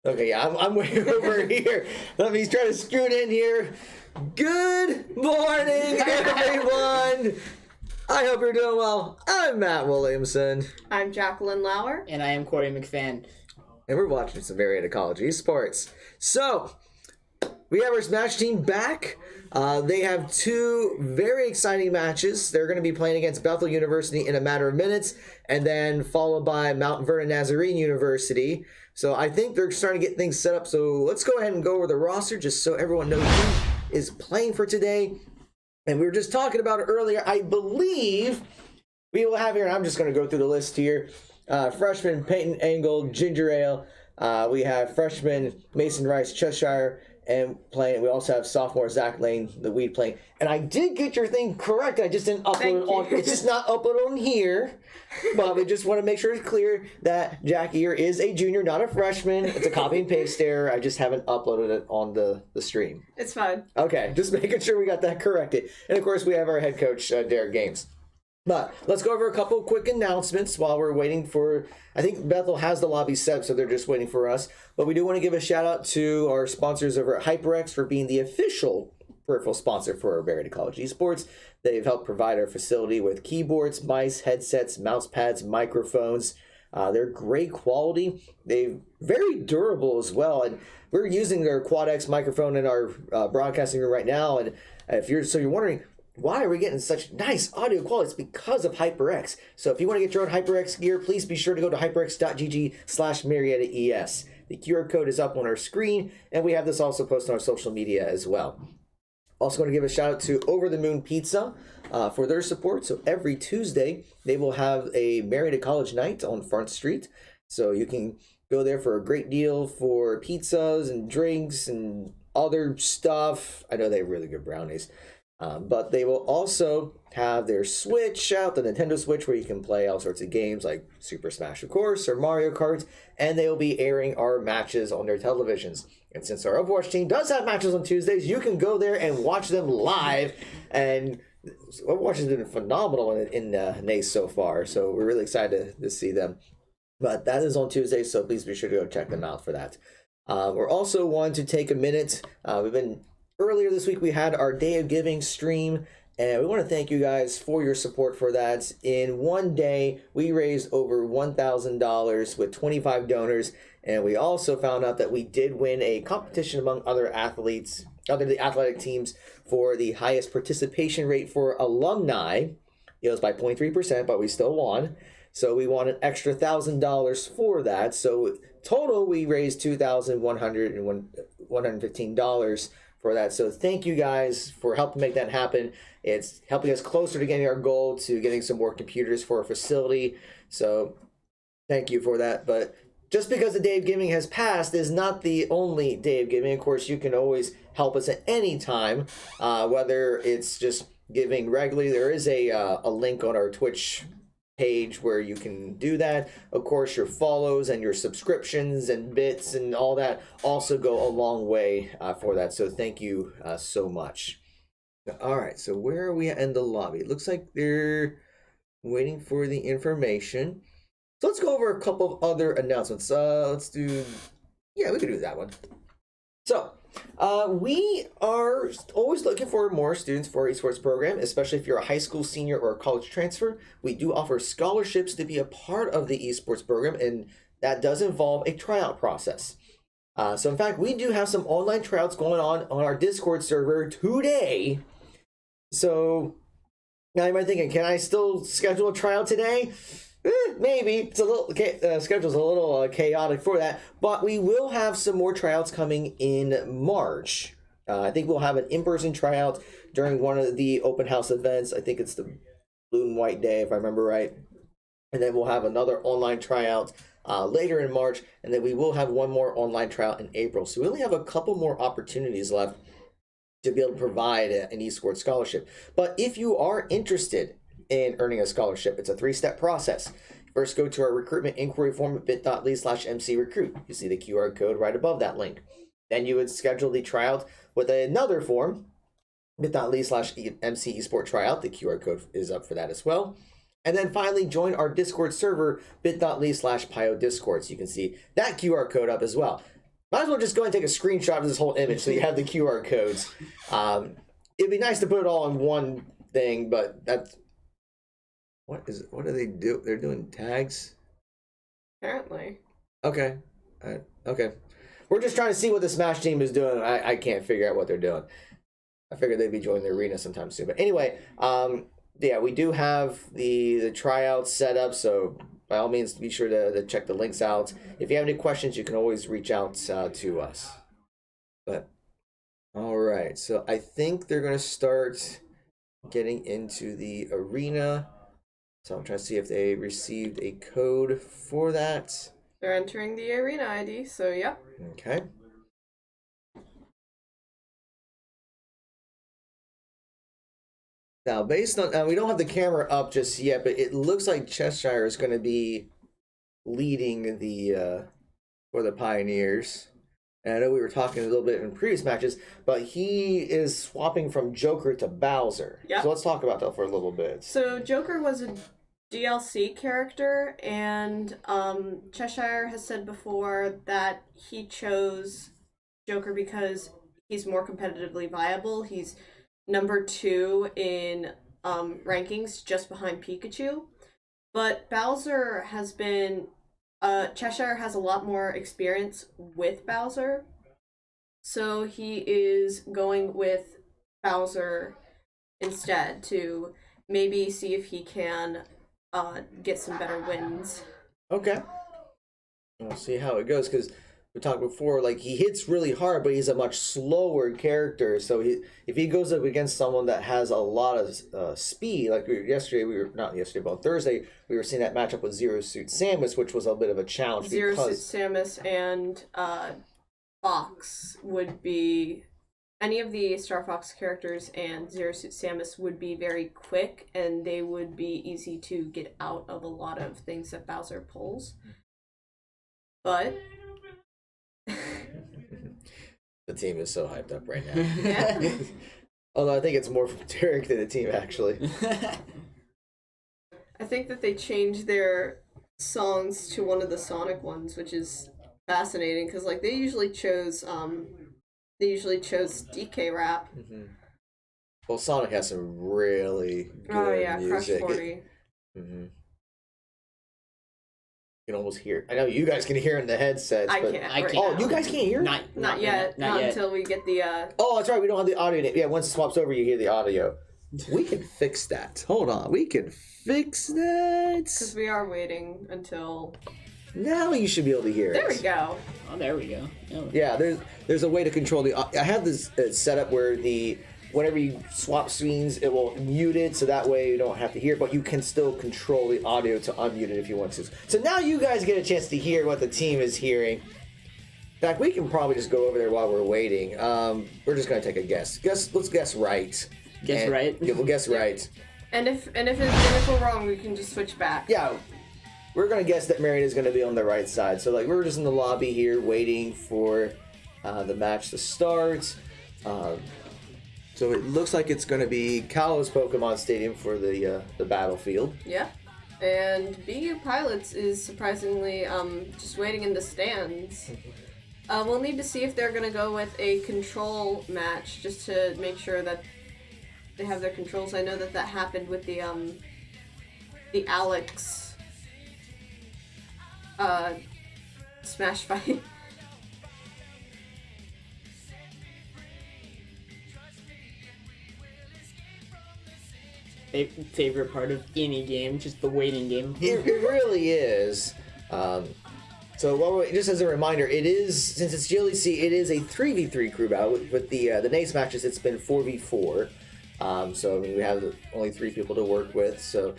Okay, yeah, I'm way over here. Let me try to scoot in here. Good morning, everyone. I hope you're doing well. I'm Matt Williamson. I'm Jacqueline Lauer. And I am Corey McFan. And we're watching some Marietta College Esports. So, we have our Smash team back. They have two very exciting matches. They're going to be playing against Bethel University in a matter of minutes, and then followed by Mount Vernon Nazarene University. So I think they're starting to get things set up. So let's go ahead and go over the roster just so everyone knows who is playing for today. And we were just talking about it earlier. I believe we will have here, and I'm just going to go through the list here. Freshman Peyton Engel, Ginger Ale. We have freshman Mason Rice, Cheshire, and playing. We also have sophomore Zach Lane, the weed playing. And I did get your thing correct. I just didn't upload it on. It's just not uploaded on here. But we just want to make sure it's clear that Jackie here is a junior, not a freshman. It's a copy and paste error. I just haven't uploaded it on the stream. It's fine. Okay, just making sure we got that corrected. And of course, we have our head coach, Derek Games. But let's go over a couple quick announcements while we're waiting for, I think Bethel has the lobby set, so they're just waiting for us. But we do want to give a shout out to our sponsors over at HyperX for being the official peripheral sponsor for our Marietta College Esports. They've helped provide our facility with keyboards, mice, headsets, mouse pads, microphones. They're great quality. They're very durable as well. And we're using their Quad-X microphone in our broadcasting room right now. And if you're wondering, why are we getting such nice audio quality? It's because of HyperX. So if you want to get your own HyperX gear, please be sure to go to hyperx.gg/MariettaES. The QR code is up on our screen, and we have this also posted on our social media as well. Also going to give a shout out to Over the Moon Pizza for their support. So every Tuesday, they will have a Marietta College night on Front Street. So you can go there for a great deal for pizzas and drinks and other stuff. I know they have really good brownies. But they will also have their Switch out, the Nintendo Switch, where you can play all sorts of games like Super Smash, of course, or Mario Kart, and they will be airing our matches on their televisions. And since our Overwatch team does have matches on Tuesdays, you can go there and watch them live, and Overwatch has been phenomenal in NACE so far, so we're really excited to see them. But that is on Tuesdays, so please be sure to go check them out for that. We're also wanting to take a minute. Earlier this week, we had our Day of Giving stream, and we want to thank you guys for your support for that. In one day, we raised over $1,000 with 25 donors, and we also found out that we did win a competition among other athletes, the athletic teams, for the highest participation rate for alumni. It was by 0.3%, but we still won. So we won an extra $1,000 for that. So total, we raised $2,115 for that. So thank you guys for helping make that happen. It's helping us closer to getting our goal to getting some more computers for our facility. So thank you for that. But just because the Day of Giving has passed is not the only Day of Giving. Of course, you can always help us at any time, whether it's just giving regularly. There is a link on our Twitch page where you can do that. Of course, your follows and your subscriptions and bits and all that also go a long way for that. So thank you so much. All right, so where are we in the lobby? It looks like they're waiting for the information. So let's go over a couple of other announcements. We can do that one. So we are always looking for more students for our esports program, especially if you're a high school senior or a college transfer. We do offer scholarships to be a part of the esports program, and that does involve a tryout process. So in fact, we do have some online tryouts going on our Discord server today. So now you might be thinking, can I still schedule a tryout today? Maybe. It's a little schedule's a little chaotic for that, but we will have some more tryouts coming in March. I think we'll have an in-person tryout during one of the open house events. I think it's the Blue and White Day, if I remember right. And then we'll have another online tryout later in March, and then we will have one more online tryout in April. So we only have a couple more opportunities left to be able to provide an esports scholarship. But if you are interested in earning a scholarship, it's a 3-step process. First, go to our recruitment inquiry form at bit.ly/mcrecruit. You see the QR code right above that link. Then you would schedule the tryout with another form, bit.ly/mcesport tryout. The QR code is up for that as well. And then finally, join our Discord server, bit.ly/pyodiscord. So you can see that QR code up as well. Might as well just go and take a screenshot of this whole image so you have the QR codes. It'd be nice to put it all in one thing, but that's... What do they do? They're doing tags? Apparently. Okay. Okay. We're just trying to see what the Smash team is doing. I can't figure out what they're doing. I figured they'd be joining the arena sometime soon. But anyway, yeah, we do have the tryouts set up, so by all means, be sure to check the links out. If you have any questions, you can always reach out to us. But, all right, so I think they're going to start getting into the arena. So I'm trying to see if they received a code for that. They're entering the arena ID, so yep. Okay. Now, based on, we don't have the camera up just yet, but it looks like Cheshire is going to be leading the for the Pioneers. And I know we were talking a little bit in previous matches, but he is swapping from Joker to Bowser. Yep. So let's talk about that for a little bit. So Joker was a DLC character, and Cheshire has said before that he chose Joker because he's more competitively viable. He's number 2 in rankings, just behind Pikachu. But Bowser has been... Cheshire has a lot more experience with Bowser. So he is going with Bowser instead to maybe see if he can get some better wins. Okay. We'll see how it goes, because we talked before, like, he hits really hard, but he's a much slower character. So if he goes up against someone that has a lot of speed, like on Thursday, we were seeing that matchup with Zero Suit Samus, which was a bit of a challenge. Zero Suit Samus and Fox would be... Any of the Star Fox characters and Zero Suit Samus would be very quick, and they would be easy to get out of a lot of things that Bowser pulls. But... The team is so hyped up right now. Yeah. Although I think it's more from Derek than the team, actually. I think that they changed their songs to one of the Sonic ones, which is fascinating, because like they usually chose DK rap. Mm-hmm. Well, Sonic has some really good music. Crush 40. Mm-hmm. You can almost hear. I know you guys can hear in the headsets. I but... can't. Oh, you guys can't hear? Not yet. Not until we get the. Oh, that's right. We don't have the audio. Yeah, once it swaps over, you hear the audio. We can fix that. Hold on. We can fix that. Because we are waiting until. Now you should be able to hear There it. we go. Oh, there we go. Oh. Yeah, there's a way to control the. I have this setup where whenever you swap screens, it will mute it, so that way you don't have to hear it, but you can still control the audio to unmute it if you want to. So now you guys get a chance to hear what the team is hearing. In fact, we can probably just go over there while we're waiting. We're just gonna take a guess. Let's guess right. Right? Yeah, we'll guess right. And if we're wrong, we can just switch back. Yeah. We're gonna guess that Marietta is gonna be on the right side. So like we're just in the lobby here waiting for the match to start. So it looks like it's gonna be Kalos Pokemon Stadium for the battlefield. Yeah. And BU Pilots is surprisingly just waiting in the stands. We'll need to see if they're gonna go with a control match just to make sure that they have their controls. I know that happened with the Alex Smash fight. Favorite part of any game, just the waiting game. It really is. So just as a reminder, it is, since it's GLEC, it is a 3v3 crew battle. With the NACE matches, it's been 4v4. So I mean, we have only 3 people to work with. So,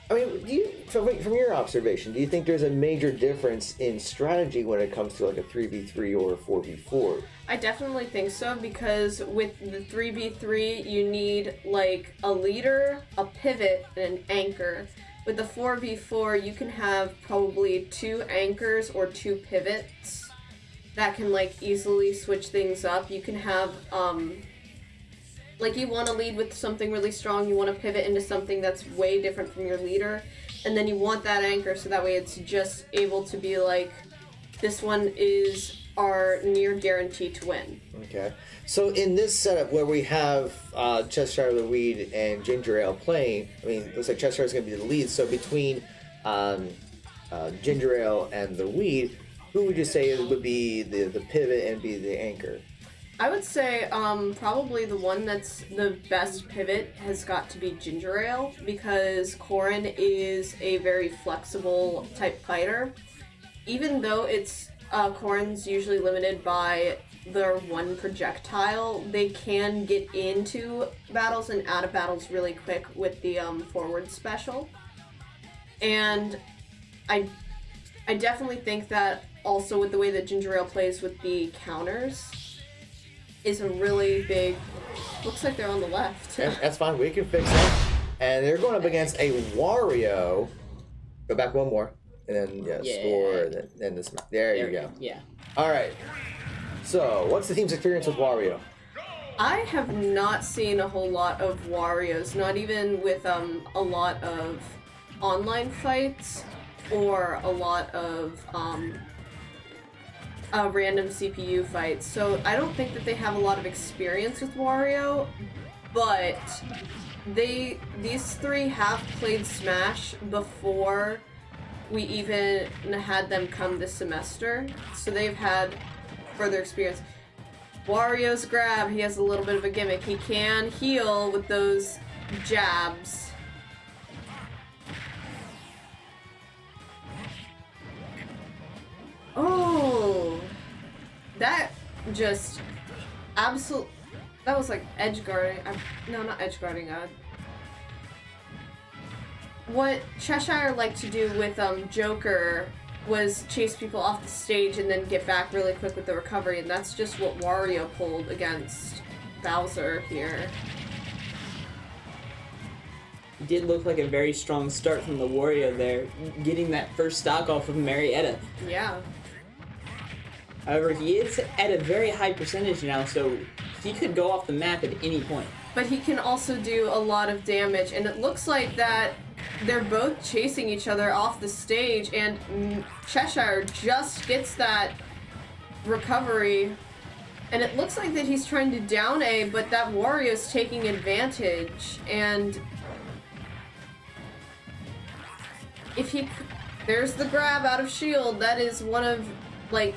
I mean, from your observation, do you think there's a major difference in strategy when it comes to like a 3v3 or a 4v4? I definitely think so, because with the 3v3, you need like a leader, a pivot, and an anchor. With the 4v4, you can have probably 2 anchors or 2 pivots that can like easily switch things up. You can have like you want to lead with something really strong, you want to pivot into something that's way different from your leader, and then you want that anchor so that way it's just able to be like this one is our near guarantee to win. Okay. So in this setup where we have Cheshire the Weed and Ginger Ale playing, I mean, it looks like Cheshire is going to be the lead. So between Ginger Ale and the Weed, who would you say would be the pivot and be the anchor? I would say probably the one that's the best pivot has got to be Ginger Ale, because Corin is a very flexible type fighter. Even though it's Corin's usually limited by their one projectile, they can get into battles and out of battles really quick with the forward special. And I definitely think that also with the way that Ginger Ale plays with the counters is a really big... Looks like they're on the left. That's fine. We can fix that. And they're going up against a Wario. Go back one more. And then, score. And then this. There you go. Yeah. All right. So, what's the team's experience with Wario? I have not seen a whole lot of Warios, not even with a lot of online fights or a lot of random CPU fights. So I don't think that they have a lot of experience with Wario, but these three have played Smash before we even had them come this semester, so they've had further experience. Wario's grab, he has a little bit of a gimmick. He can heal with those jabs. Oh, that just absolute. That was like edge guarding. No, not edge guarding. What Cheshire liked to do with Joker was chase people off the stage and then get back really quick with the recovery, and that's just what Wario pulled against Bowser here. It did look like a very strong start from the Wario there, getting that first stock off of Marietta. Yeah. However, he is at a very high percentage now, so he could go off the map at any point. But he can also do a lot of damage, and it looks like that they're both chasing each other off the stage, and Cheshire just gets that recovery, and it looks like that he's trying to down A, but that Wario's taking advantage, and if he... There's the grab out of shield. That is one of, like...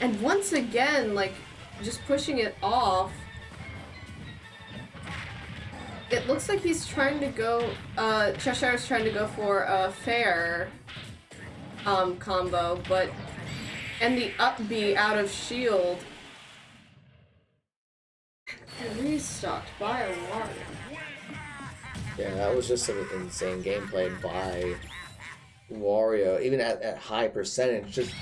And once again, like, just pushing it off. It looks like he's trying to go, Cheshire's trying to go for a fair combo, but, and the up B out of shield. Restocked by a Wario. Yeah, that was just some insane gameplay by Wario, even at high percentage. Just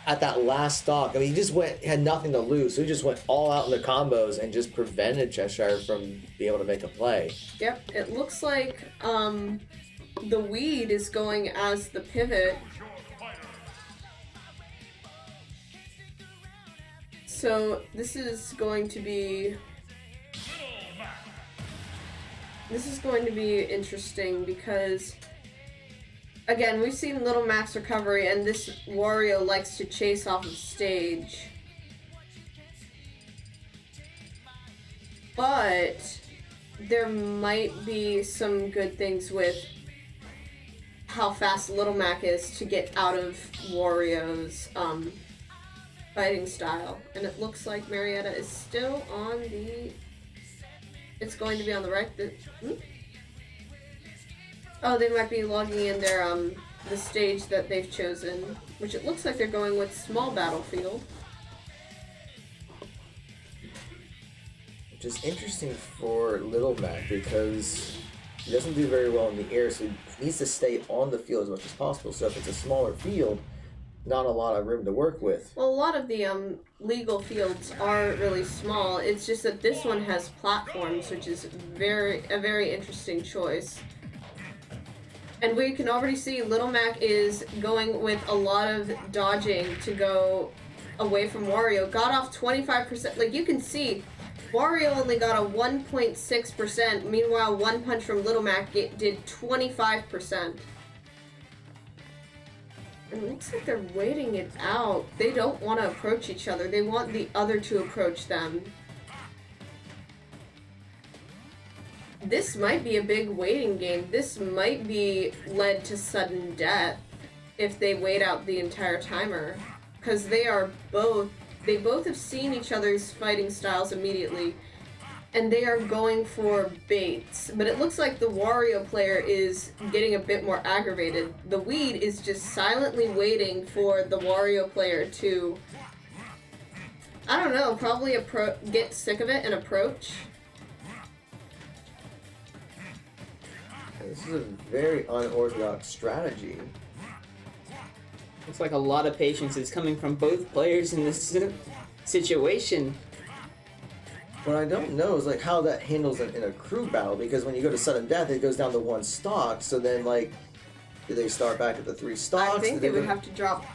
at that last stock, I mean, he just had nothing to lose, so he just went all out in the combos and just prevented Cheshire from being able to make a play. Yep, it looks like the Weed is going as the pivot. So this is going to be interesting because, again, we've seen Little Mac's recovery, and this Wario likes to chase off of stage. But there might be some good things with how fast Little Mac is to get out of Wario's fighting style. And it looks like Marietta is still on the... It's going to be on the right. Oh, they might be logging in their the stage that they've chosen, which it looks like they're going with small battlefield. Which is interesting for Little Mac because he doesn't do very well in the air, so he needs to stay on the field as much as possible. So if it's a smaller field, not a lot of room to work with. Well, a lot of the legal fields are really small. It's just that this one has platforms, which is a very interesting choice. And we can already see Little Mac is going with a lot of dodging to go away from Wario. Got off 25%. Like, you can see, Wario only got a 1.6%. Meanwhile, one punch from Little Mac did 25%. It looks like they're waiting it out. They don't want to approach each other. They want the other to approach them. This might be a big waiting game. This might be led to sudden death if they wait out the entire timer. Because they both have seen each other's fighting styles immediately. And they are going for baits. But it looks like the Wario player is getting a bit more aggravated. The Weed is just silently waiting for the Wario player to, I don't know, probably get sick of it and approach. This is a very unorthodox strategy. Looks like a lot of patience is coming from both players in this situation. What I don't know is like how that handles in a crew battle, because when you go to sudden death, it goes down to 1 stock. So then, like, do they start back at the 3 stocks? I think they would have to drop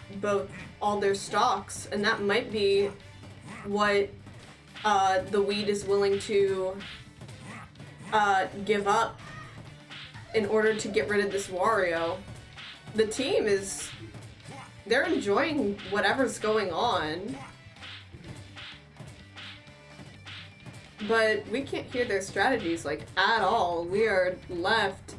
all their stocks, and that might be what the Weed is willing to give up in order to get rid of this Wario. The team they're enjoying whatever's going on. But we can't hear their strategies, like, at all. We are left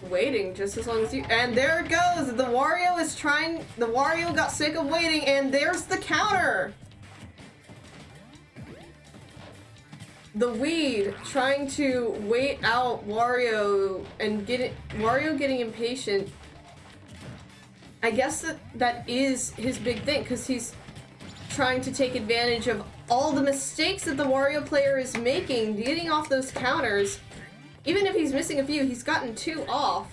waiting just as long as you... And there it goes! The Wario got sick of waiting, and there's the counter! The Weed trying to wait out Wario and Wario getting impatient. I guess that is his big thing, because he's trying to take advantage of all the mistakes that the Wario player is making, getting off those counters. Even if he's missing a few, he's gotten 2 off.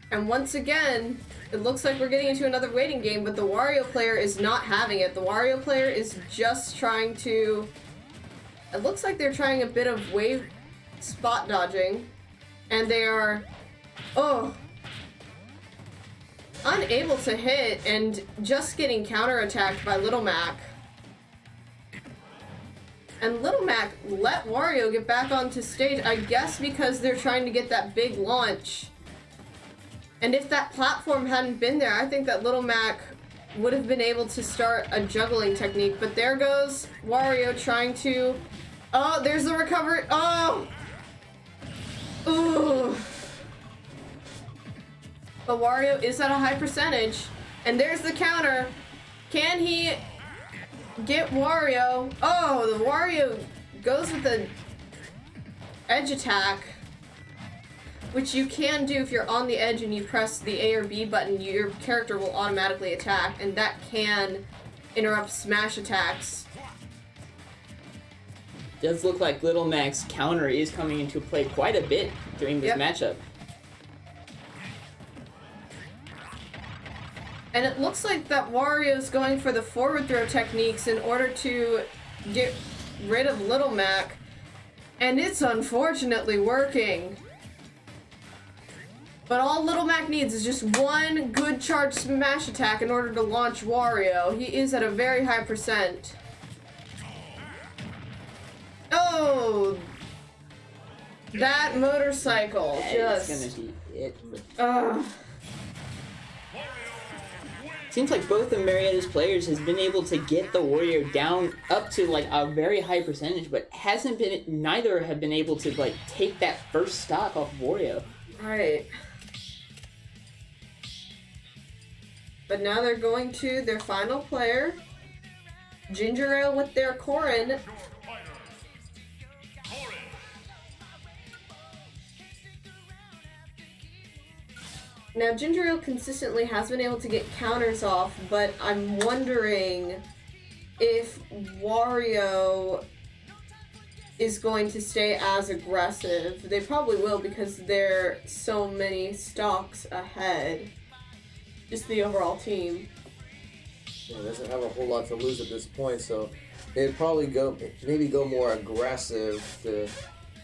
And once again, it looks like we're getting into another waiting game, but the Wario player is not having it. The Wario player is just trying to... It looks like they're trying a bit of wave spot dodging, and they are... unable to hit and just getting counterattacked by Little Mac. And Little Mac let Wario get back onto stage, I guess because they're trying to get that big launch. And if that platform hadn't been there, I think that Little Mac would have been able to start a juggling technique. But there goes Wario trying to... Oh, there's the recovery. Oh! Ooh. But Wario is at a high percentage. And there's the counter. Can he get Wario? Oh, the Wario goes with the edge attack, which you can do if you're on the edge and you press the A or B button. Your character will automatically attack, and that can interrupt smash attacks. Does look like Little Mac's counter is coming into play quite a bit during this matchup. And it looks like that Wario's going for the forward throw techniques in order to get rid of Little Mac. And it's unfortunately working. But all Little Mac needs is just one good charge smash attack in order to launch Wario. He is at a very high percent. Oh! That motorcycle just... That's gonna be it. Seems like both of Marietta's players has been able to get the Wario down up to like a very high percentage, but neither have been able to like take that first stock off Wario. Right. But now they're going to their final player, Ginger Ale with their Corrin. Now, Ginger Ale consistently has been able to get counters off, but I'm wondering if Wario is going to stay as aggressive. They probably will because they're so many stocks ahead. Just the overall team. Yeah, doesn't have a whole lot to lose at this point, so they'd probably maybe go more aggressive to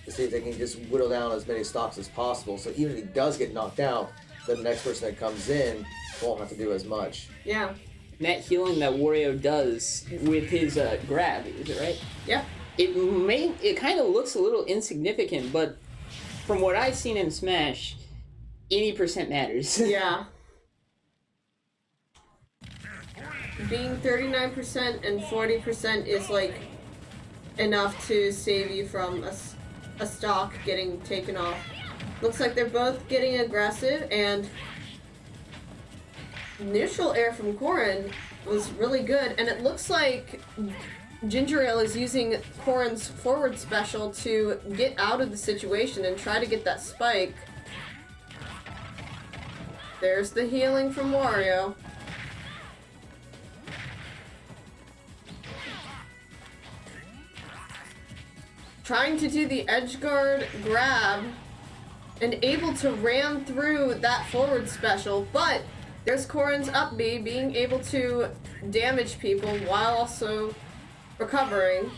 see if they can just whittle down as many stocks as possible. So even if he does get knocked out, the next person that comes in won't have to do as much. Yeah. And that healing that Wario does with his grab, is it right? Yep. it kind of looks a little insignificant, but from what I've seen in Smash, any percent matters. Yeah. Being 39% and 40% is like enough to save you from a stock getting taken off. Looks like they're both getting aggressive, and initial air from Corrin was really good, and it looks like Ginger Ale is using Corrin's forward special to get out of the situation and try to get that spike. There's the healing from Wario. Trying to do the edge guard grab and able to ram through that forward special, but there's Corrin's up B being able to damage people while also recovering.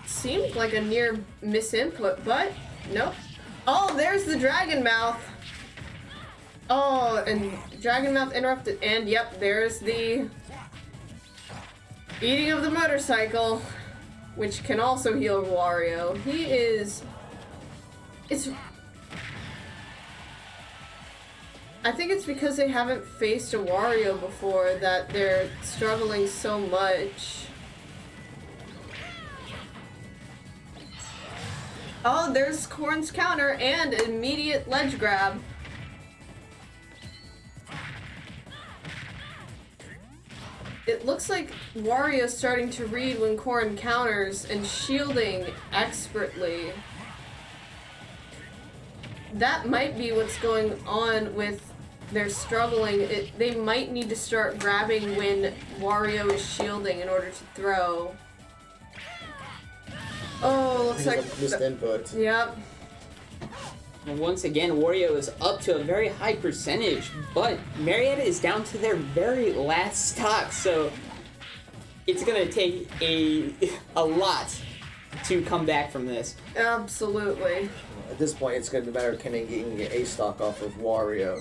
Seemed like a near misinput, but nope. Oh, there's the Dragon Mouth. Oh, and Dragon Mouth interrupted, and yep, there's the eating of the motorcycle, which can also heal Wario. I think it's because they haven't faced a Wario before that they're struggling so much. Oh, there's Corrin's counter and immediate ledge grab. It looks like Wario's starting to read when Corrin counters and shielding expertly. That might be what's going on with their struggling. They might need to start grabbing when Wario is shielding in order to throw. Oh, looks like missed input. Yep. And once again, Wario is up to a very high percentage, but Marietta is down to their very last stock, so it's gonna take a lot to come back from this. Absolutely. At this point, it's going to matter can he get a stock off of Wario.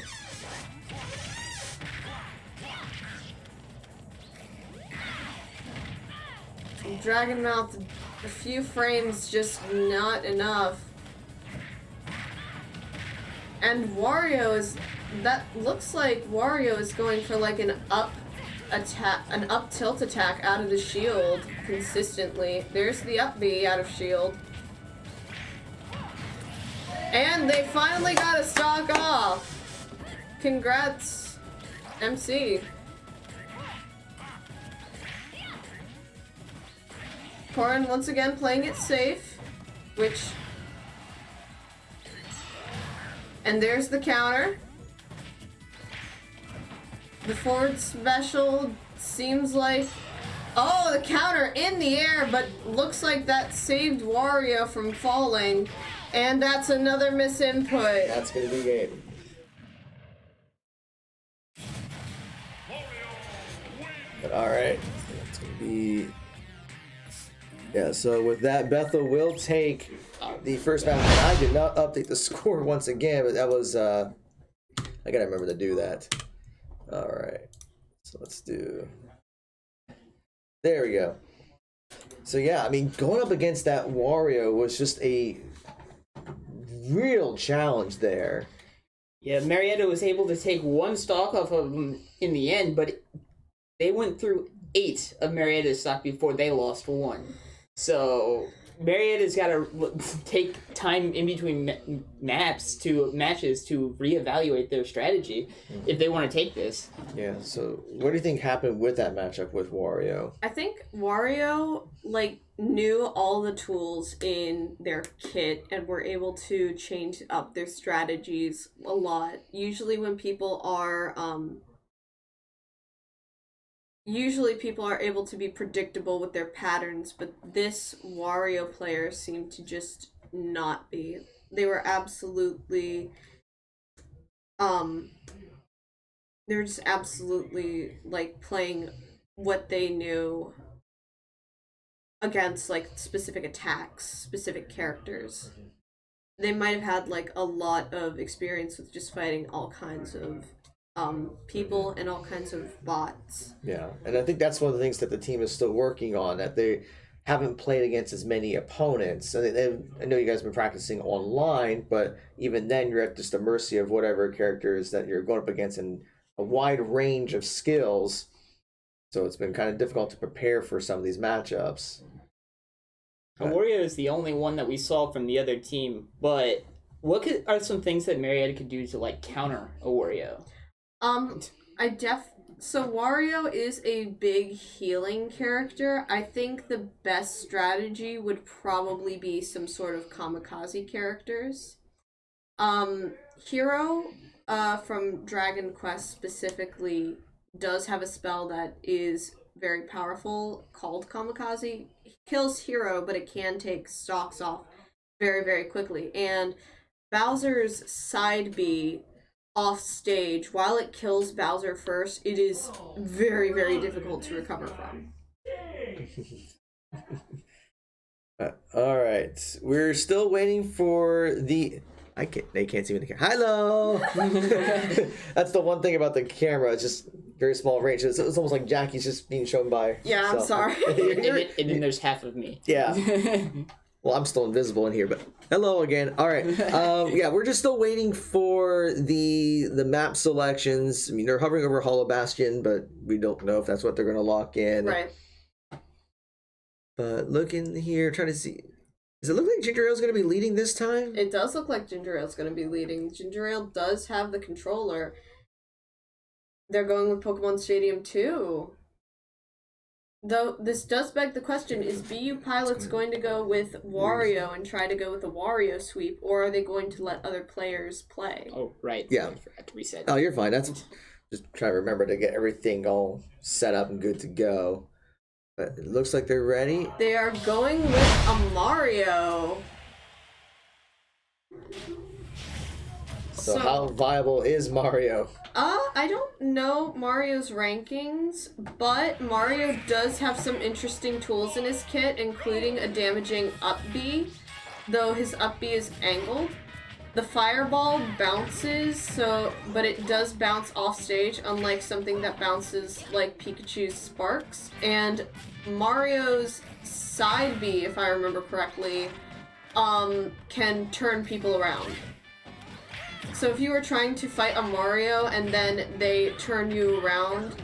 Dragon Mouth, a few frames, just not enough. And Wario is, that looks like Wario is going for like an up tilt attack out of the shield consistently. There's the up B out of shield. And they finally got a stock off. Congrats, MC. Corrin once again playing it safe, which... And there's the counter. The forward special seems like... Oh, the counter in the air, but looks like that saved Wario from falling. And that's another misinput. That's going to be game. But alright, it's going to be... Yeah, so with that, Bethel will take the first match. I did not update the score once again, but that was... I got to remember to do that. Alright, so let's do... There we go. So yeah, I mean, going up against that Wario was just a real challenge there. Yeah, Marietta was able to take one stock off of them in the end, but they went through 8 of Marietta's stock before they lost 1. So Marietta's got to take time in between matches to reevaluate their strategy if they want to take this. Yeah, so what do you think happened with that matchup with Wario? I think Wario, knew all the tools in their kit and were able to change up their strategies a lot. Usually people are able to be predictable with their patterns, but this Wario player seemed to just not be. They were absolutely playing what they knew against specific attacks, specific characters. They might have had a lot of experience with just fighting all kinds of people and all kinds of bots. Yeah, and I think that's one of the things that the team is still working on, that they haven't played against as many opponents. So I know you guys have been practicing online, but even then you're at just the mercy of whatever characters that you're going up against in a wide range of skills. So it's been kind of difficult to prepare for some of these matchups. Wario is the only one that we saw from the other team, but what are some things that Marietta could do to like counter a Wario? So Wario is a big healing character. I think the best strategy would probably be some sort of kamikaze characters. Hero, from Dragon Quest specifically, does have a spell that is very powerful called kamikaze. It kills Hero, but it can take stocks off very, very quickly. And Bowser's side B off stage, while it kills Bowser first, it is very, very difficult to recover from. All right, we're still waiting for the. They can't see me in the camera. Hello. That's the one thing about the camera. It's just very small range. It's almost like Jackie's just being shown by. Yeah, I'm sorry. and then there's half of me. Yeah. Well, I'm still invisible in here, but hello again. All right. Yeah, we're just still waiting for the map selections. I mean, they're hovering over Hollow Bastion, but we don't know if that's what they're going to lock in. Right. But looking here, trying to see. Does it look like Ginger Ale's going to be leading this time? It does look like Ginger Ale's going to be leading. Ginger Ale does have the controller. They're going with Pokemon Stadium 2. Though this does beg the question, is BU Pilots going to go with Wario and try to go with a Wario sweep, or are they going to let other players play? Oh, right. Yeah. I forgot to reset. Oh, you're fine. That's just trying to remember to get everything all set up and good to go. But it looks like they're ready. They are going with a Mario. So how viable is Mario? I don't know Mario's rankings, but Mario does have some interesting tools in his kit, including a damaging up B, though his up B is angled. The fireball bounces, but it does bounce off stage, unlike something that bounces like Pikachu's sparks. And Mario's side B, if I remember correctly, can turn people around. So if you were trying to fight a Mario and then they turn you around,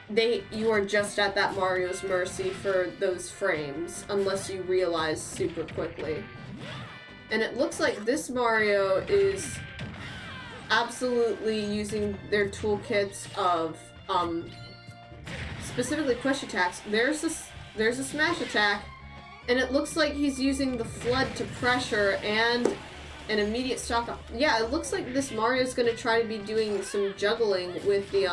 you are just at that Mario's mercy for those frames, unless you realize super quickly. And it looks like this Mario is absolutely using their toolkits of, specifically push attacks. There's a smash attack, and it looks like he's using the flood to pressure and an immediate stock up. Yeah, it looks like this Mario's gonna try to be doing some juggling with the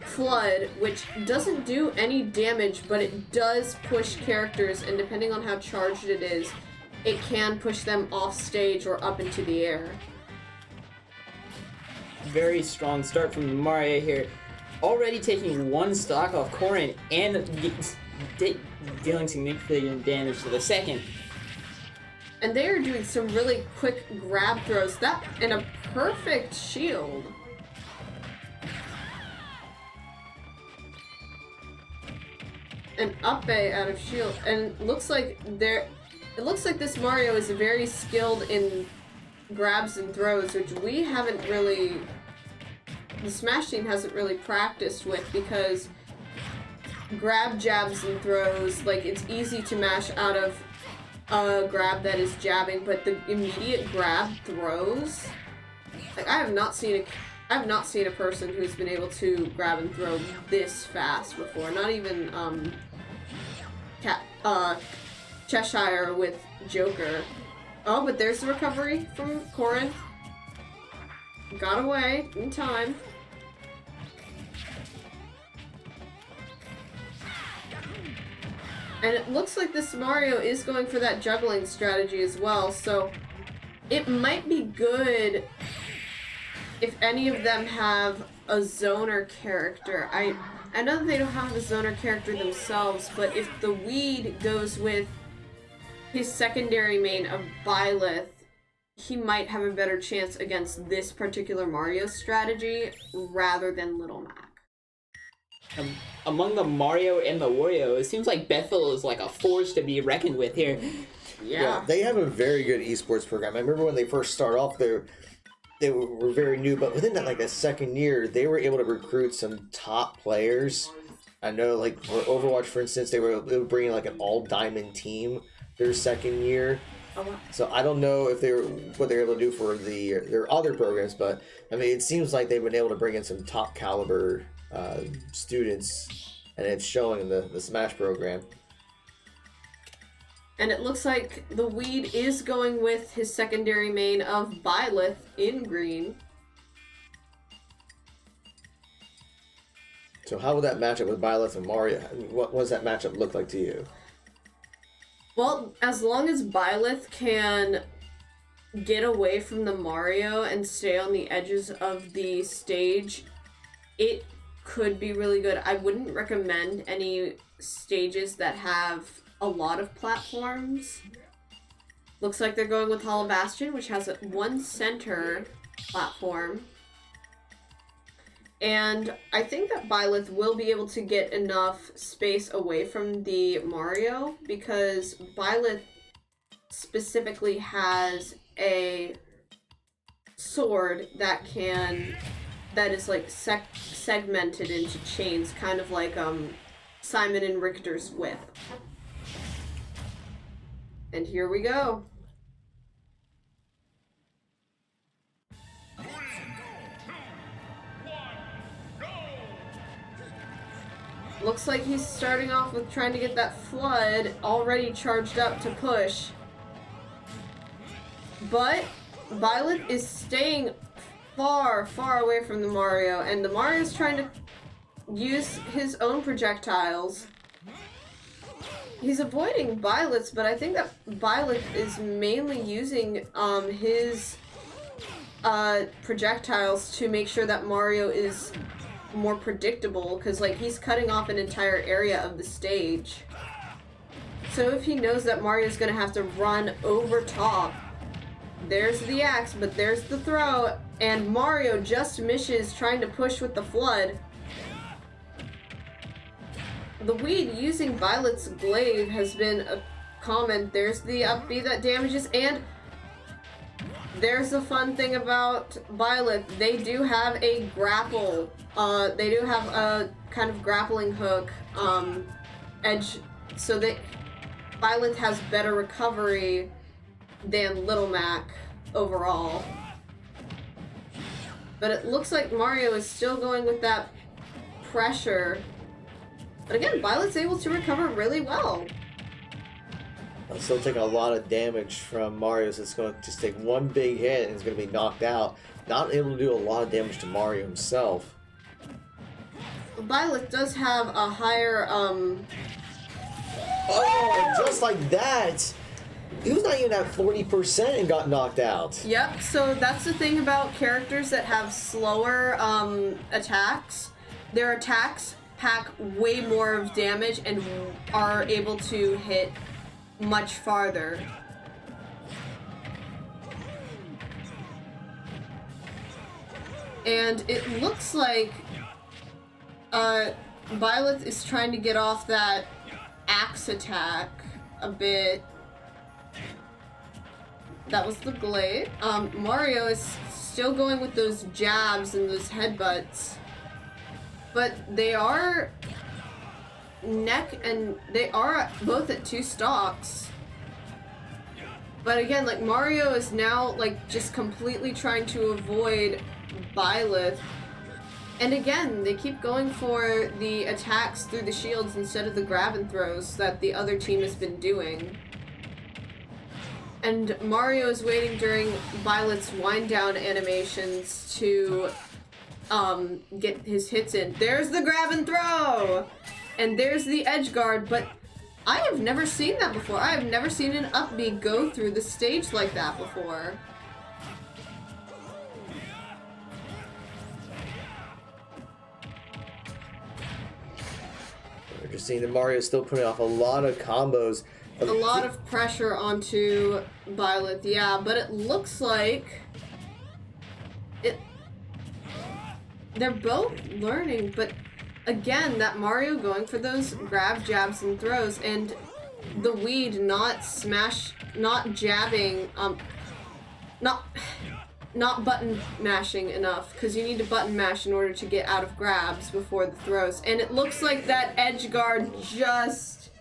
flood, which doesn't do any damage, but it does push characters, and depending on how charged it is, it can push them off stage or up into the air. Very strong start from Mario here. Already taking one stock off Corrin and dealing significant damage to the second. And they are doing some really quick grab throws. That and a perfect shield. An up A out of shield. And it looks like this Mario is very skilled in grabs and throws, which we haven't really, the Smash team hasn't really practiced with, because grab, jabs, and throws, like, it's easy to mash out of a grab that is jabbing, but the immediate grab throws, like, I have not seen a person who's been able to grab and throw this fast before. Not even Cheshire with Joker. Oh, but there's the recovery from Corrin. Got away in time. And it looks like this Mario is going for that juggling strategy as well, so it might be good if any of them have a zoner character. I know that they don't have a zoner character themselves, but if the Weed goes with his secondary main of Byleth, he might have a better chance against this particular Mario strategy rather than Little Mac. among the Mario and the Wario, it seems like Bethel is like a force to be reckoned with here. Yeah. They have a very good esports program. I remember when they first started off, they were very new, but within that second year, they were able to recruit some top players. I know, like for Overwatch, for instance, they were bringing like an all diamond team their second year. Oh, wow. So I don't know if what they're able to do for their other programs, but I mean, it seems like they've been able to bring in some top caliber students, and it's showing in the Smash program. And it looks like the Weed is going with his secondary main of Byleth in green. So how would that match up with Byleth and Mario? I mean, what does that matchup look like to you? Well, as long as Byleth can get away from the Mario and stay on the edges of the stage, it could be really good. I wouldn't recommend any stages that have a lot of platforms. Looks like they're going with Hollow Bastion, which has one center platform. And I think that Byleth will be able to get enough space away from the Mario, because Byleth specifically has a sword that is like segmented into chains, kind of like Simon and Richter's whip. And here we go. Looks like he's starting off with trying to get that flood already charged up to push. But Byleth is staying far, far away from the Mario, and the Mario's trying to use his own projectiles. He's avoiding Byleth's, but I think that Byleth is mainly using his projectiles to make sure that Mario is more predictable, because like he's cutting off an entire area of the stage. So if he knows that Mario's gonna have to run over top, there's the axe, but there's the throw, and Mario just misses trying to push with the flood. The Weed using Violet's glaive has been a comment. There's the up B that damages, and there's the fun thing about Byleth. They do have a grapple. They do have a kind of grappling hook edge, so that Byleth has better recovery than Little Mac overall. But it looks like Mario is still going with that pressure. But again, Byleth's able to recover really well. I'm still taking a lot of damage from Mario, so it's going to just take one big hit and he's going to be knocked out. Not able to do a lot of damage to Mario himself. Byleth does have a higher, Oh, just like that! He was not even at 40% and got knocked out. Yep, so that's the thing about characters that have slower attacks. Their attacks pack way more of damage and are able to hit much farther. And it looks like Byleth is trying to get off that axe attack a bit. That was the glaive. Mario is still going with those jabs and those headbutts. But they are neck and they are both at 2 stocks. But again, like Mario is now like just completely trying to avoid Byleth. And again, they keep going for the attacks through the shields instead of the grab and throws that the other team has been doing. And Mario is waiting during Byleth's wind down animations to get his hits in. There's the grab and throw! And there's the edge guard, but I have never seen that before. I have never seen an up B go through the stage like that before. We're just seeing that Mario's still putting off a lot of combos. A lot of pressure onto Byleth, yeah, but it looks like they're both learning, but again, that Mario going for those grab, jabs, and throws, and the weed not jabbing, not button mashing enough, because you need to button mash in order to get out of grabs before the throws. And it looks like that edge guard just...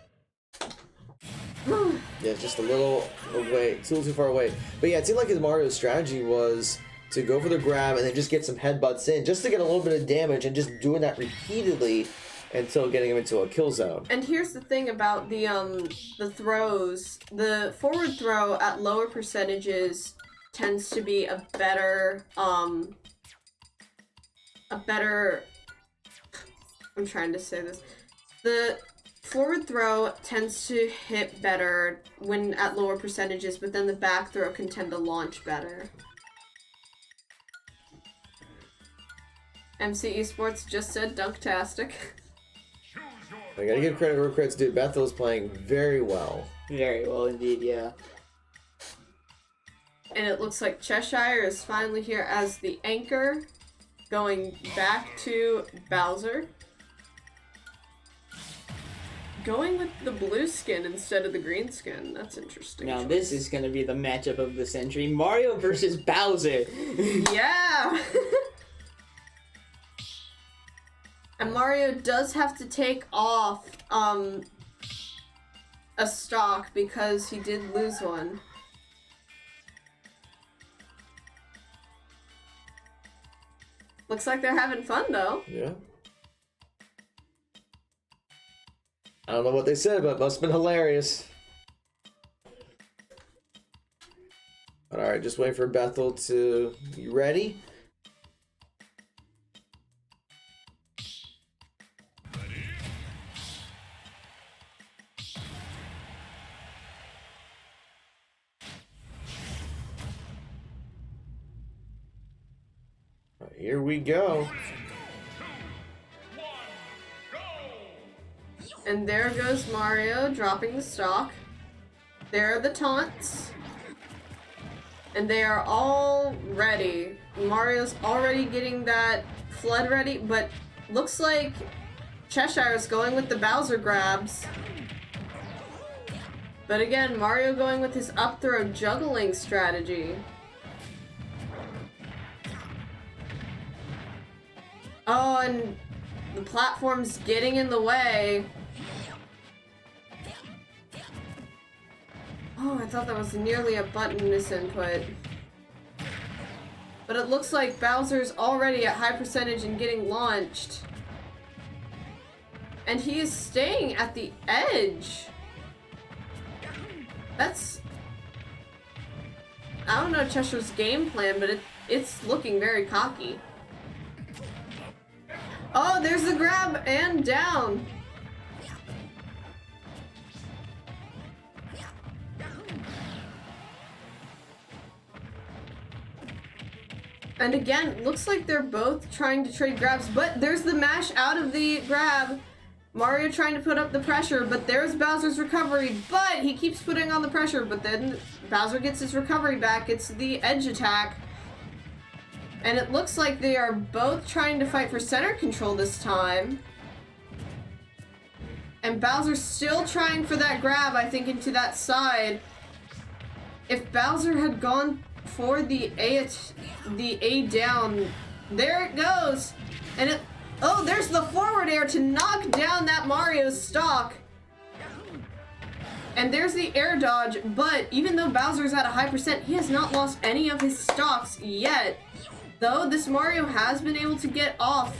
Yeah, just a little away, too far away. But yeah, it seemed like his Mario's strategy was to go for the grab and then just get some headbutts in, just to get a little bit of damage, and just doing that repeatedly until getting him into a kill zone. And here's the thing about the throws. The forward throw at lower percentages tends to be a better I'm trying to say this. The forward throw tends to hit better when at lower percentages, but then the back throw can tend to launch better. MC Esports just said dunktastic. I gotta give credit where credit's due. Bethel is playing very well. Very well indeed, yeah. And it looks like Cheshire is finally here as the anchor, going back to Bowser. Going with the blue skin instead of the green skin. That's interesting. Now choice. this is gonna be the matchup of the century. Mario versus Bowser. Yeah! And Mario does have to take off a stock because he did lose one. Looks like they're having fun though. Yeah. I don't know what they said, but it must have been hilarious. But alright, just waiting for Bethel to be ready. Here we go. And there goes Mario dropping the stock. There are the taunts. And they are all ready. Mario's already getting that flood ready, but looks like Cheshire is going with the Bowser grabs. But again, Mario going with his up throw juggling strategy. Oh, and the platform's getting in the way. Oh, I thought that was nearly a button misinput. But it looks like Bowser's already at high percentage and getting launched. And he is staying at the edge. That's... I don't know Cheshire's game plan, but it's looking very cocky. Oh, there's the grab and down. And again, looks like they're both trying to trade grabs, but there's the mash out of the grab. Mario trying to put up the pressure, but there's Bowser's recovery, but he keeps putting on the pressure, but then Bowser gets his recovery back. It's the edge attack. And it looks like they are both trying to fight for center control this time. And Bowser's still trying for that grab, I think, into that side. If Bowser had gone for the A down, there it goes. And it, oh, there's the forward air to knock down that Mario stock. And there's the air dodge, but even though Bowser's at a high percent, he has not lost any of his stocks yet. Though this Mario has been able to get off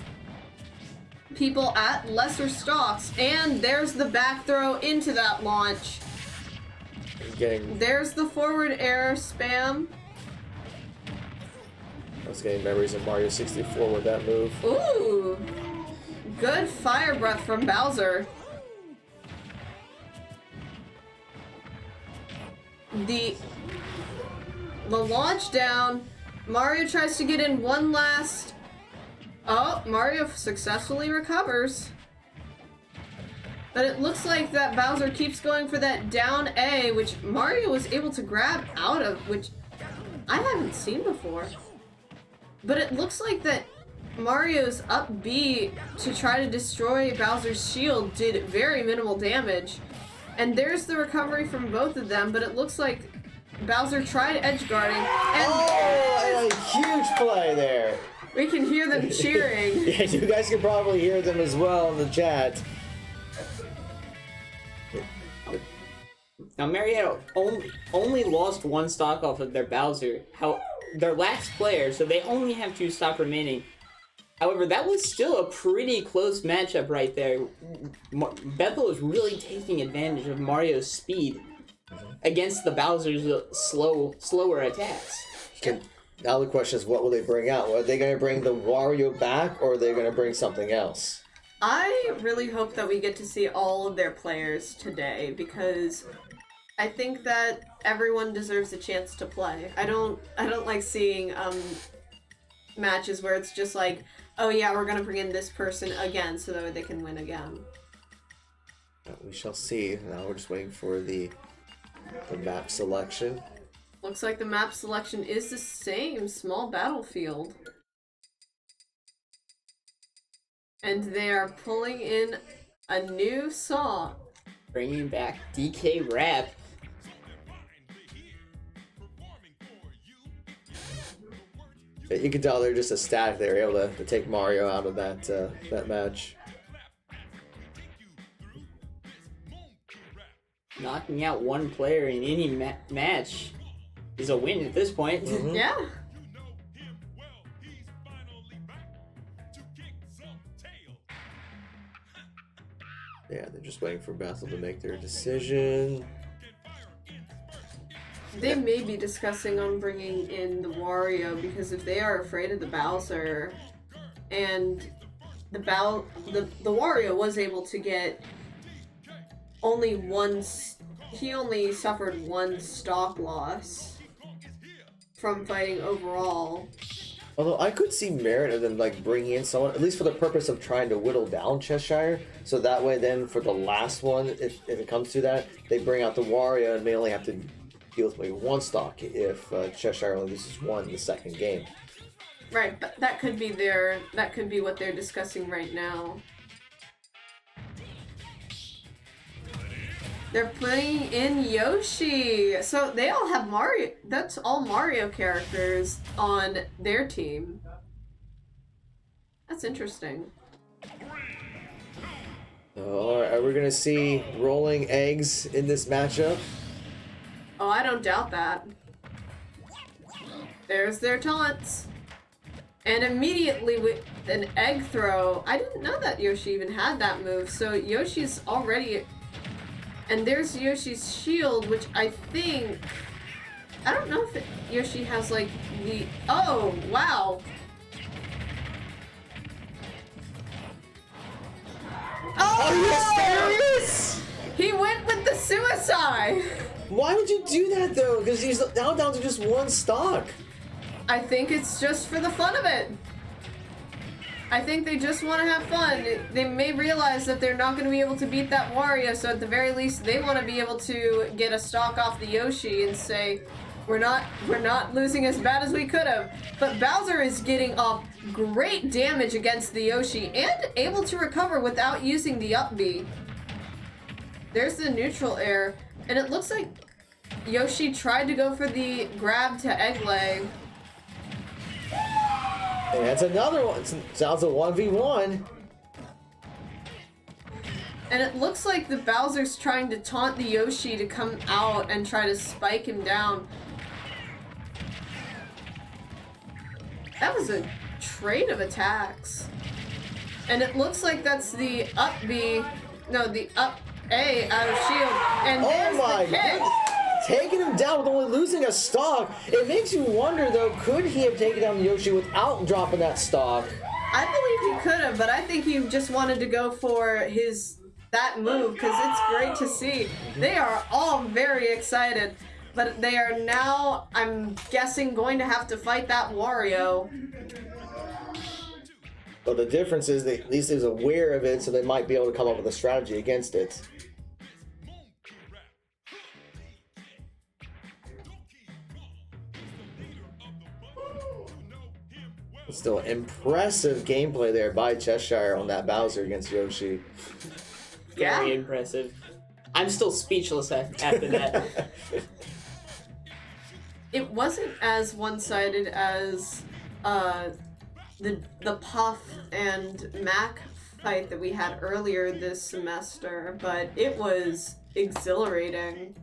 people at lesser stocks. And there's the back throw into that launch. There's the forward air spam. I was getting memories of Mario 64 with that move. Ooh. Good fire breath from Bowser. The launch down. Mario tries to get in one last... Oh, Mario successfully recovers. But it looks like that Bowser keeps going for that down A, which Mario was able to grab out of, which I haven't seen before. But it looks like that Mario's up B to try to destroy Bowser's shield did very minimal damage. And there's the recovery from both of them, but it looks like Bowser tried edge guarding. And and a huge play there. we can hear them cheering. Yeah, you guys can probably hear them as well in the chat. Now Marietta only lost one stock off of their Bowser, their last player, so they only have 2 stock remaining. However, that was still a pretty close matchup right there. Bethel is really taking advantage of Mario's speed against the Bowser's slower attacks. Now the question is, what will they bring out? Are they going to bring the Wario back, or are they going to bring something else? I really hope that we get to see all of their players today, because I think that everyone deserves a chance to play. I don't like seeing matches where it's just like, oh yeah, we're gonna bring in this person again so that they can win again. We shall see. Now we're just waiting for the map selection. Looks like the map selection is the same, small battlefield. And they are pulling in a new song. Bringing back DK Rap. You can tell they're just ecstatic they were able to take Mario out of that match. Knocking out one player in any match is a win at this point. Mm-hmm. Yeah. Yeah, they're just waiting for Bethel to make their decision. They may be discussing on bringing in the Wario, because if they are afraid of the Bowser, and the Wario was able to get only he only suffered 1 stock loss from fighting overall. Although I could see merit in them like bringing in someone, at least for the purpose of trying to whittle down Cheshire, so that way then for the last one, if it comes to that, they bring out the Wario and may only have to deal with maybe 1 stock if Cheshire only loses 1 in the second game. Right, but that could be what they're discussing right now. They're putting in Yoshi. So they all have Mario. That's all Mario characters on their team. That's interesting. Alright, are we going to see rolling eggs in this matchup? Oh, I don't doubt that. There's their taunts. And immediately with an egg throw, I didn't know that Yoshi even had that move. So Yoshi's already... And there's Yoshi's shield, which I think... I don't know if Yoshi has, like, the... Oh, wow! Oh! Are you serious? He went with the suicide! Why would you do that, though? Because he's now down to just 1 stock. I think it's just for the fun of it. I think they just want to have fun. They may realize that they're not going to be able to beat that Wario, so at the very least, they want to be able to get a stock off the Yoshi and say, we're not losing as bad as we could have. But Bowser is getting off great damage against the Yoshi and able to recover without using the up B. There's the neutral air, and it looks like Yoshi tried to go for the grab to egg leg. And that's another one. Sounds a 1v1. And it looks like the Bowser's trying to taunt the Yoshi to come out and try to spike him down. That was a trade of attacks. And it looks like that's the up B, no, the up A out of shield. And there's the kick. Taking him down with only losing a stock. It makes you wonder, though, could he have taken down Yoshi without dropping that stock? I believe he could have, but I think he just wanted to go for that move, because it's great to see. They are all very excited, but they are now, I'm guessing, going to have to fight that Wario. But the difference is that at least he's aware of it, so they might be able to come up with a strategy against it. Still impressive gameplay there by Cheshire on that Bowser against Yoshi. Very impressive. I'm still speechless after that. It wasn't as one-sided as the Puff and Mac fight that we had earlier this semester, but it was exhilarating.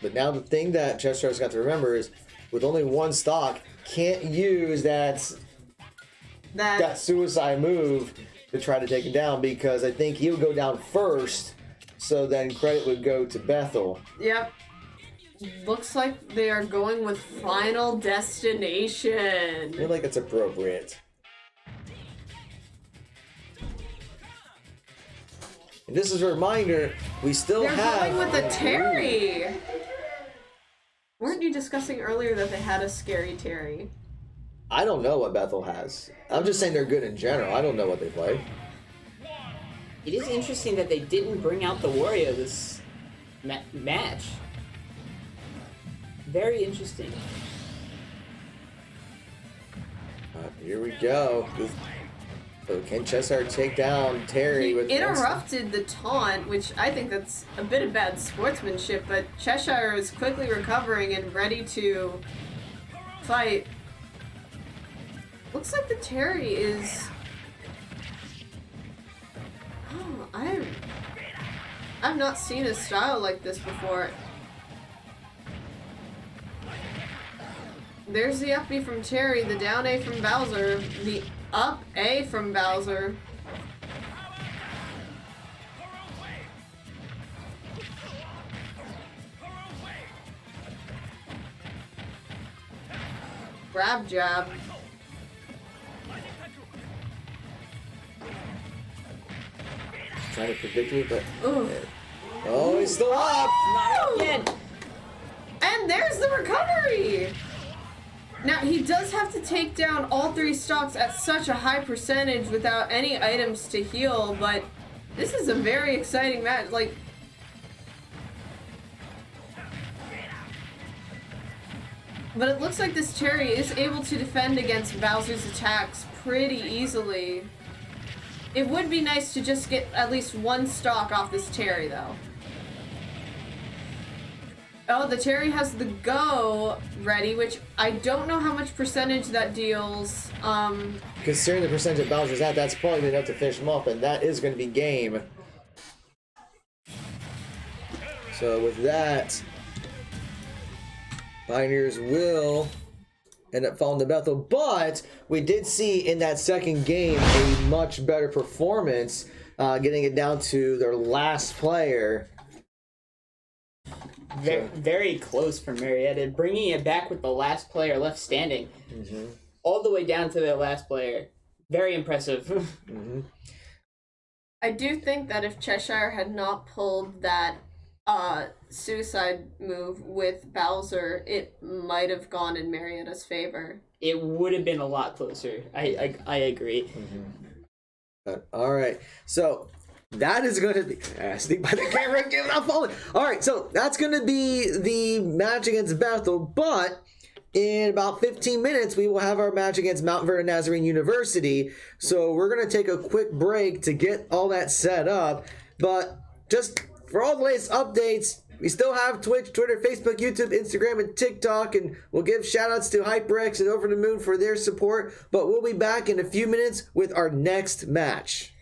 But now the thing that Cheshire's got to remember is, with only one stock, can't use that suicide move to try to take him down, because I think he would go down first, so then credit would go to Bethel. Yep. Looks like they are going with Final Destination. I feel like it's appropriate. And this is a reminder, we still They're have... going with the Terry! Weren't you discussing earlier that they had a scary Terry? I don't know what Bethel has. I'm just saying they're good in general. I don't know what they play. It is interesting that they didn't bring out the Wario this match. Very interesting. Here we go. So can Cheshire take down Terry He with interrupted the taunt, which I think that's a bit of bad sportsmanship, but Cheshire is quickly recovering and ready to fight. Looks like the Terry is... Oh, I've not seen a style like this before. There's the up B from Terry, the down A from Bowser, the up A from Bowser. Grab jab. Trying to predict me, but... Ooh. Oh, he's still up! Not again. And there's the recovery! Now, he does have to take down all three stocks at such a high percentage without any items to heal, but this is a very exciting match. Like, but it looks like this Terry is able to defend against Bowser's attacks pretty easily. It would be nice to just get at least one stock off this Terry, though. Oh, the Terry has the go ready, which I don't know how much percentage that deals. Considering the percentage of Bowser's at, that's probably enough to finish him off, and that is going to be game. So with that, Pioneers will end up falling to Bethel, but we did see in that second game a much better performance, getting it down to their last player. Very close for Marietta, bringing it back with the last player left standing. Mm-hmm. All the way down to their last player. Very impressive. Mm-hmm. I do think that if Cheshire had not pulled that suicide move with Bowser, it might have gone in Marietta's favor. It would have been a lot closer. I agree. Mm-hmm. But, all right, so that is going to be... sneak by the camera, get not falling. All right, so that's going to be the match against Bethel, but in about 15 minutes, we will have our match against Mount Vernon Nazarene University. So we're going to take a quick break to get all that set up. But just for all the latest updates, we still have Twitch, Twitter, Facebook, YouTube, Instagram, and TikTok. And we'll give shout-outs to HyperX and Over the Moon for their support. But we'll be back in a few minutes with our next match.